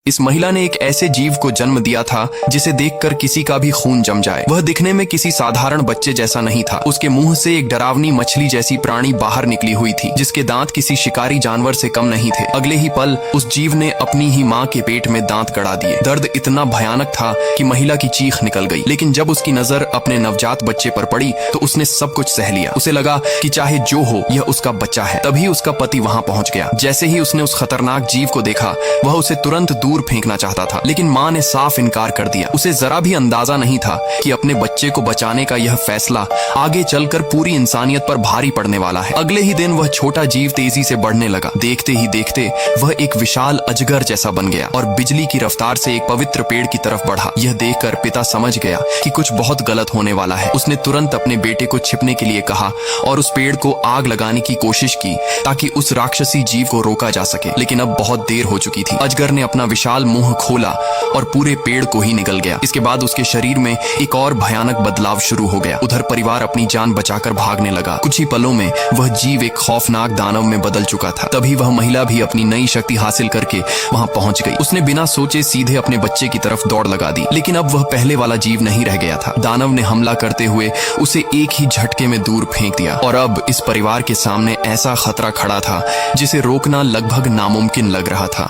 इस महिला ने एक ऐसे जीव को जन्म दिया था जिसे देखकर किसी का भी खून जम जाए। वह दिखने में किसी साधारण बच्चे जैसा नहीं था। उसके मुंह से एक डरावनी मछली जैसी प्राणी बाहर निकली हुई थी, जिसके दांत किसी शिकारी जानवर से कम नहीं थे। अगले ही पल उस जीव ने अपनी ही माँ के पेट में दांत गड़ा दिए। दर्द इतना भयानक था कि महिला की चीख निकल गई, लेकिन जब उसकी नजर अपने नवजात बच्चे पर पड़ी तो उसने सब कुछ सह लिया। उसे लगा कि चाहे जो हो यह उसका बच्चा है। तभी उसका पति वहां पहुंच गया। जैसे ही उसने उस खतरनाक जीव को देखा, वह उसे तुरंत दूर फेंकना चाहता था, लेकिन माँ ने साफ इनकार कर दिया। उसे जरा भी अंदाजा नहीं था कि अपने बच्चे को बचाने का यह फैसला आगे चलकर पूरी इंसानियत पर भारी पड़ने वाला है। अगले ही दिन वह छोटा जीव तेजी से बढ़ने लगा। देखते ही देखते वह एक विशाल अजगर जैसा बन गया और बिजली की रफ्तार से एक पवित्र पेड़ की तरफ बढ़ा। यह देखकर पिता समझ गया कि कुछ बहुत गलत होने वाला है। उसने तुरंत अपने बेटे को छिपने के लिए कहा और उस पेड़ को आग लगाने की कोशिश की ताकि उस राक्षसी जीव को रोका जा सके, लेकिन अब बहुत देर हो चुकी थी। अजगर ने अपना विशाल मुंह खोला और पूरे पेड़ को ही निगल गया। इसके बाद उसके शरीर में एक और भयानक बदलाव शुरू हो गया। उधर परिवार अपनी जान बचाकर भागने लगा। कुछ ही पलों में वह जीव एक खौफनाक दानव में बदल चुका था। तभी वह महिला भी अपनी नई शक्ति हासिल करके वहां पहुंच गई। उसने बिना सोचे सीधे अपने बच्चे की तरफ दौड़ लगा दी, लेकिन अब वह पहले वाला जीव नहीं रह गया था। दानव ने हमला करते हुए उसे एक ही झटके में दूर फेंक दिया और अब इस परिवार के सामने ऐसा खतरा खड़ा था जिसे रोकना लगभग नामुमकिन लग रहा था।